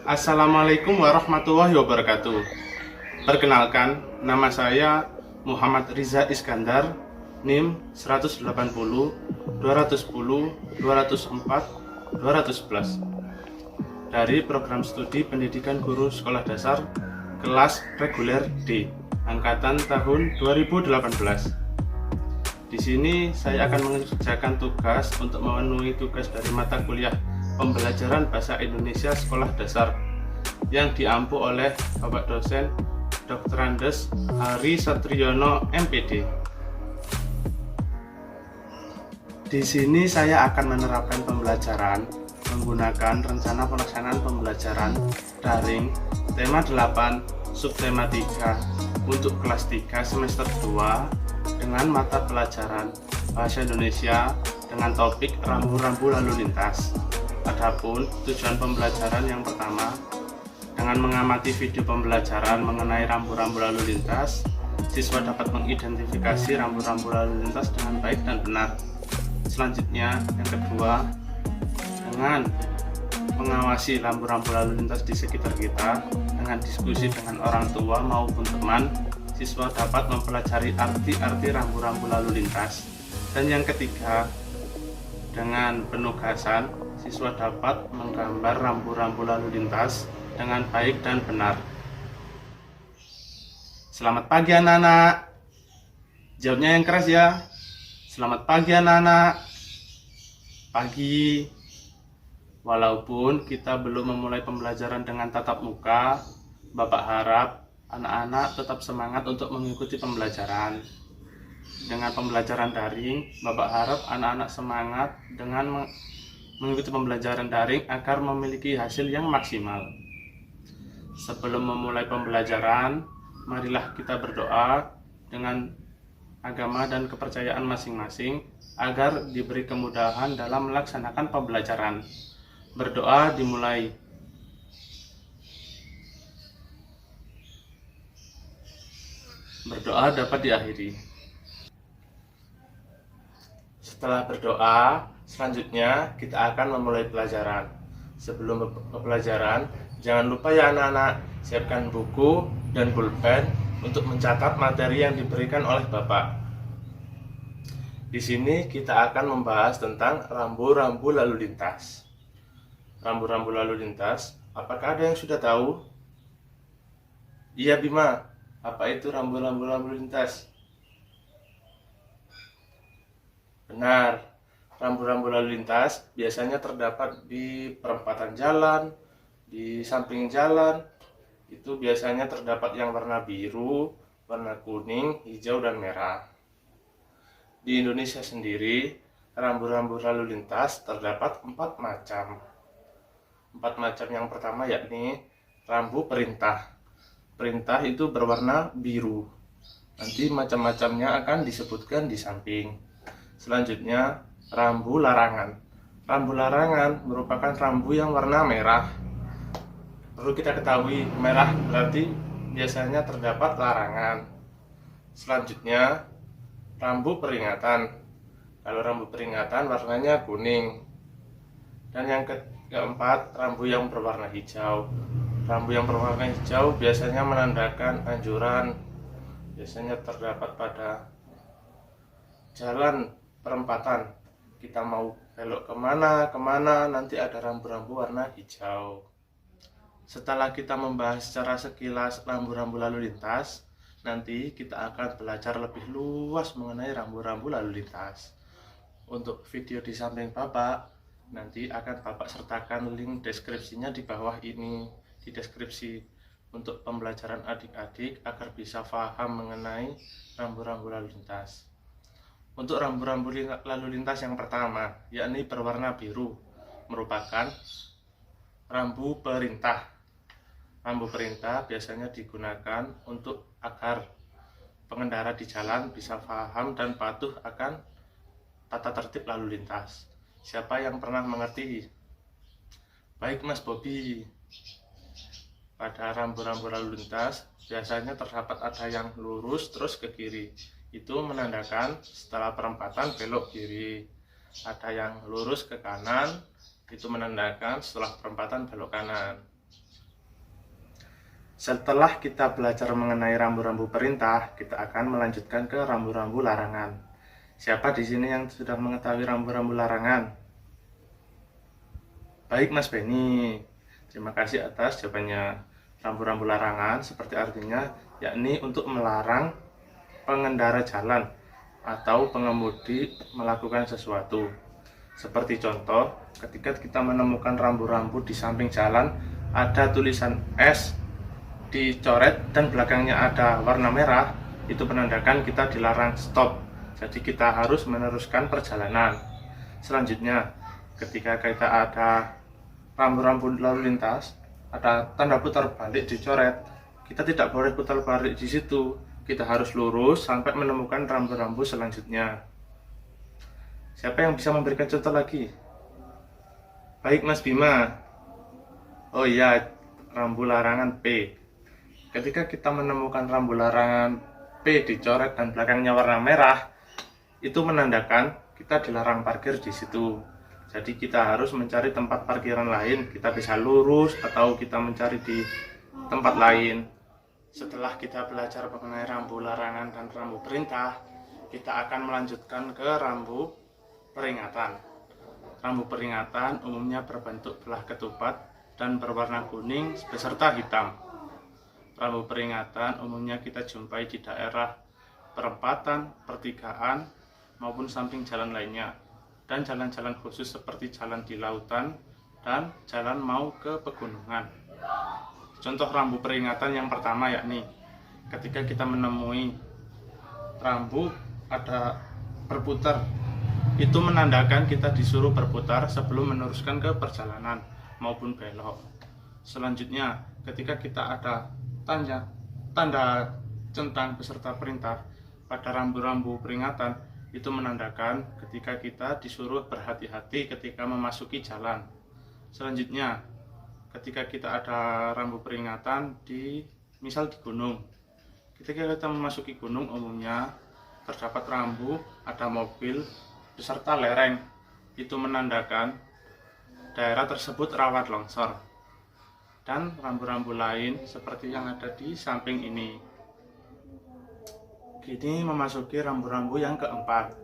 Assalamualaikum warahmatullahi wabarakatuh. Perkenalkan, nama saya Muhammad Riza Iskandar, NIM 180 210 204 211 dari program studi pendidikan guru sekolah dasar kelas reguler D, angkatan tahun 2018. Di sini saya akan mengerjakan tugas untuk memenuhi tugas dari mata kuliah pembelajaran bahasa Indonesia sekolah dasar yang diampu oleh Bapak dosen Dr. Andes Hari Satriono MPD. Di sini saya akan menerapkan pembelajaran menggunakan rencana pelaksanaan pembelajaran daring tema 8 subtema 3 untuk kelas 3 semester 2 dengan mata pelajaran bahasa Indonesia dengan topik rambu-rambu lalu lintas. Adapun tujuan pembelajaran yang pertama, dengan mengamati video pembelajaran mengenai rambu-rambu lalu lintas, siswa dapat mengidentifikasi rambu-rambu lalu lintas dengan baik dan benar. Selanjutnya, yang kedua, dengan mengawasi rambu-rambu lalu lintas di sekitar kita, dengan diskusi dengan orang tua maupun teman, siswa dapat mempelajari arti-arti rambu-rambu lalu lintas. Dan yang ketiga, dengan penugasan, siswa dapat menggambar rambu-rambu lalu lintas dengan baik dan benar. Selamat pagi anak-anak. Jawabnya yang keras ya. Selamat pagi anak-anak. Pagi. Walaupun kita belum memulai pembelajaran dengan tatap muka, Bapak harap anak-anak tetap semangat untuk mengikuti pembelajaran. Dengan pembelajaran daring, Bapak harap anak-anak semangat dengan mengikuti pembelajaran daring agar memiliki hasil yang maksimal. Sebelum memulai pembelajaran, marilah kita berdoa dengan agama dan kepercayaan masing-masing agar diberi kemudahan dalam melaksanakan pembelajaran. Berdoa dimulai. Berdoa dapat diakhiri. Setelah berdoa, selanjutnya kita akan memulai pelajaran. Sebelum pelajaran, jangan lupa ya anak-anak, siapkan buku dan pulpen untuk mencatat materi yang diberikan oleh Bapak. Di sini kita akan membahas tentang rambu-rambu lalu lintas. Rambu-rambu lalu lintas, apakah ada yang sudah tahu? Iya Bima, apa itu rambu-rambu lalu lintas? Benar, rambu-rambu lalu lintas biasanya terdapat di perempatan jalan, di samping jalan. Itu biasanya terdapat yang warna biru, warna kuning, hijau, dan merah. Di Indonesia sendiri, rambu-rambu lalu lintas terdapat 4 macam. 4 macam yang pertama yakni rambu perintah. Perintah itu berwarna biru. Nanti macam-macamnya akan disebutkan di samping. Selanjutnya, rambu larangan. Rambu larangan merupakan rambu yang warna merah. Perlu kita ketahui, merah berarti biasanya terdapat larangan. Selanjutnya, rambu peringatan. Kalau rambu peringatan warnanya kuning. Dan yang keempat, rambu yang berwarna hijau. Rambu yang berwarna hijau biasanya menandakan anjuran. Biasanya terdapat pada jalan perempatan, kita mau belok kemana, nanti ada rambu-rambu warna hijau. Setelah kita membahas secara sekilas rambu-rambu lalu lintas, nanti kita akan belajar lebih luas mengenai rambu-rambu lalu lintas. Untuk video di samping Bapak, nanti akan Bapak sertakan link deskripsinya di bawah ini, di deskripsi, untuk pembelajaran adik-adik agar bisa paham mengenai rambu-rambu lalu lintas. Untuk rambu-rambu lalu lintas yang pertama, yakni berwarna biru, merupakan rambu perintah. Rambu perintah biasanya digunakan untuk agar pengendara di jalan bisa paham dan patuh akan tata tertib lalu lintas. Siapa yang pernah mengerti? Baik Mas Bobi. Pada rambu-rambu lalu lintas, biasanya terdapat ada yang lurus terus ke kiri. Itu menandakan setelah perempatan belok kiri. Ada yang lurus ke kanan, itu menandakan setelah perempatan belok kanan. Setelah kita belajar mengenai rambu-rambu perintah, kita akan melanjutkan ke rambu-rambu larangan. Siapa di sini yang sudah mengetahui rambu-rambu larangan? Baik Mas Beni, terima kasih atas jawabannya. Rambu-rambu larangan seperti artinya yakni untuk melarang pengendara jalan atau pengemudi melakukan sesuatu. Seperti contoh, ketika kita menemukan rambu-rambu di samping jalan ada tulisan S dicoret dan belakangnya ada warna merah, itu menandakan kita dilarang stop. Jadi kita harus meneruskan perjalanan. Selanjutnya, ketika kita ada rambu-rambu lalu lintas, ada tanda putar balik dicoret, kita tidak boleh putar balik di situ. Kita harus lurus sampai menemukan rambu-rambu selanjutnya. Siapa yang bisa memberikan contoh lagi? Baik Mas Bima. Oh iya, rambu larangan P. Ketika kita menemukan rambu larangan P dicoret dan belakangnya warna merah, itu menandakan kita dilarang parkir di situ. Jadi kita harus mencari tempat parkiran lain. Kita bisa lurus atau kita mencari di tempat lain. Setelah kita belajar mengenai rambu larangan dan rambu perintah, kita akan melanjutkan ke rambu peringatan. Rambu peringatan umumnya berbentuk belah ketupat dan berwarna kuning beserta hitam. Rambu peringatan umumnya kita jumpai di daerah perempatan, pertigaan, maupun samping jalan lainnya, dan jalan-jalan khusus seperti jalan di lautan dan jalan mau ke pegunungan. Contoh rambu peringatan yang pertama yakni ketika kita menemui rambu ada berputar, itu menandakan kita disuruh berputar sebelum meneruskan ke perjalanan maupun belok. Selanjutnya, ketika kita ada tanda centang beserta perintah pada rambu-rambu peringatan, itu menandakan ketika kita disuruh berhati-hati ketika memasuki jalan. Selanjutnya, ketika kita ada rambu peringatan misal di gunung. Ketika kita memasuki gunung, umumnya terdapat rambu, ada mobil beserta lereng. Itu menandakan daerah tersebut rawan longsor. Dan rambu-rambu lain seperti yang ada di samping ini. Kini memasuki rambu-rambu yang keempat.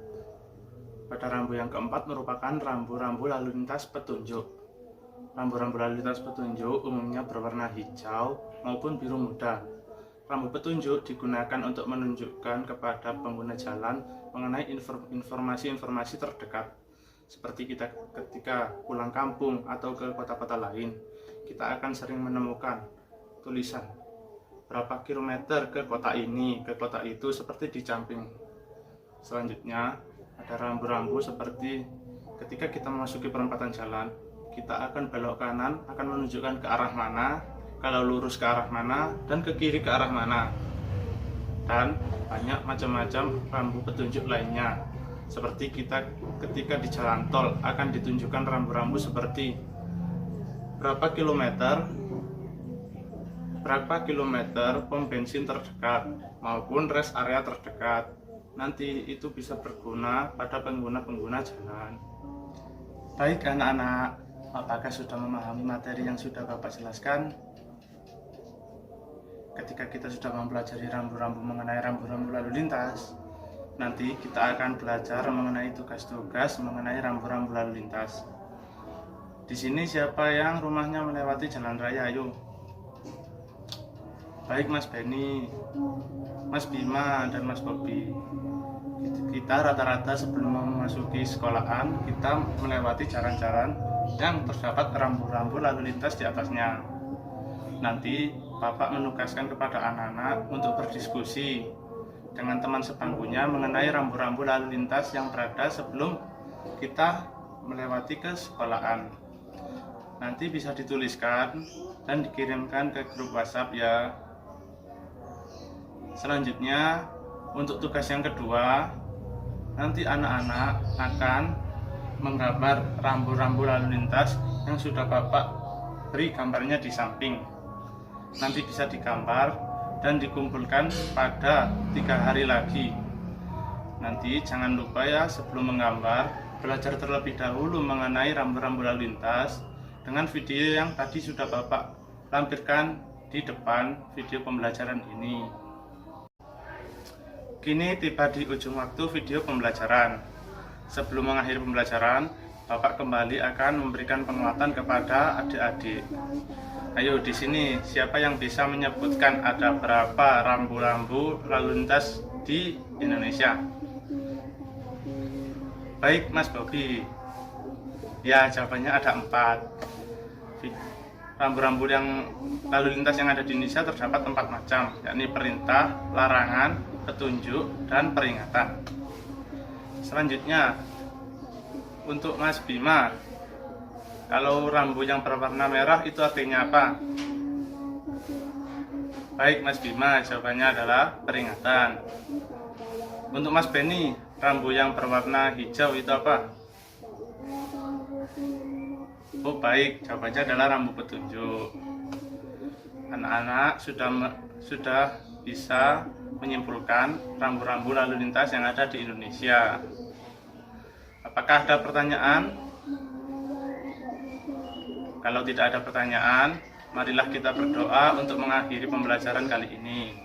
Pada rambu yang keempat merupakan rambu-rambu lalu lintas petunjuk. Rambu-rambu lalu lintas petunjuk umumnya berwarna hijau maupun biru muda. Rambu petunjuk digunakan untuk menunjukkan kepada pengguna jalan mengenai informasi-informasi terdekat. Seperti kita ketika pulang kampung atau ke kota-kota lain, kita akan sering menemukan tulisan berapa kilometer ke kota ini, ke kota itu, seperti di samping. Selanjutnya, ada rambu-rambu seperti ketika kita memasuki perempatan jalan, kita akan belok kanan, akan menunjukkan ke arah mana, kalau lurus ke arah mana, dan ke kiri ke arah mana. Dan banyak macam-macam rambu petunjuk lainnya. Seperti kita ketika di jalan tol akan ditunjukkan rambu-rambu seperti berapa kilometer pom bensin terdekat maupun rest area terdekat. Nanti itu bisa berguna pada pengguna-pengguna jalan. Baik anak-anak, apakah sudah memahami materi yang sudah Bapak jelaskan? Ketika kita sudah mempelajari rambu-rambu mengenai rambu-rambu lalu lintas, nanti kita akan belajar mengenai tugas-tugas mengenai rambu-rambu lalu lintas. Di sini siapa yang rumahnya melewati jalan raya? Ayo. Baik Mas Beni, Mas Bima, dan Mas Bobi. Kita rata-rata sebelum memasuki sekolahan, kita melewati jalan-jalan yang terdapat rambu-rambu lalu lintas di atasnya. Nanti Bapak menugaskan kepada anak-anak untuk berdiskusi dengan teman sebangkunya mengenai rambu-rambu lalu lintas yang berada sebelum kita melewati ke sekolahan. Nanti bisa dituliskan dan dikirimkan ke grup WhatsApp ya. Selanjutnya, untuk tugas yang kedua, nanti anak-anak akan menggambar rambu-rambu lalu lintas yang sudah Bapak beri gambarnya di samping. Nanti bisa digambar dan dikumpulkan pada 3 hari lagi. Nanti jangan lupa ya, sebelum menggambar, belajar terlebih dahulu mengenai rambu-rambu lalu lintas dengan video yang tadi sudah Bapak lampirkan di depan video pembelajaran ini. Kini tiba di ujung waktu video pembelajaran. Sebelum mengakhiri pembelajaran, Bapak kembali akan memberikan penguatan kepada adik-adik. Ayo di sini, siapa yang bisa menyebutkan ada berapa rambu-rambu lalu lintas di Indonesia? Baik, Mas Bobi. Ya, jawabannya ada 4. Rambu-rambu yang lalu lintas yang ada di Indonesia terdapat 4 macam, yakni perintah, larangan, petunjuk, dan peringatan. Selanjutnya, untuk Mas Bima, kalau rambu yang berwarna merah itu artinya apa? Baik, Mas Bima, jawabannya adalah peringatan. Untuk Mas Beni, rambu yang berwarna hijau itu apa? Oh baik, jawabannya adalah rambu petunjuk. Anak-anak sudah bisa menyimpulkan rambu-rambu lalu lintas yang ada di Indonesia. Apakah ada pertanyaan? Kalau tidak ada pertanyaan, marilah kita berdoa untuk mengakhiri pembelajaran kali ini.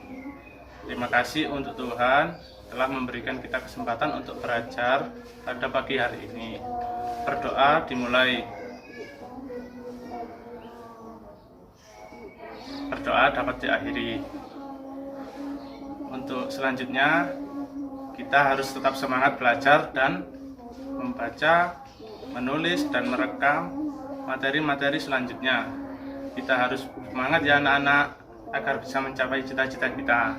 Terima kasih untuk Tuhan telah memberikan kita kesempatan untuk belajar pada pagi hari ini. Berdoa dimulai. Berdoa dapat diakhiri. Untuk selanjutnya, kita harus tetap semangat belajar dan membaca, menulis, dan merekam materi-materi selanjutnya. Kita harus semangat ya anak-anak, agar bisa mencapai cita-cita kita.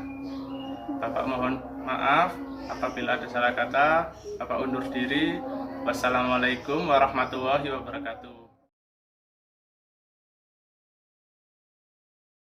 Bapak mohon maaf apabila ada salah kata. Bapak undur diri. Wassalamualaikum warahmatullahi wabarakatuh.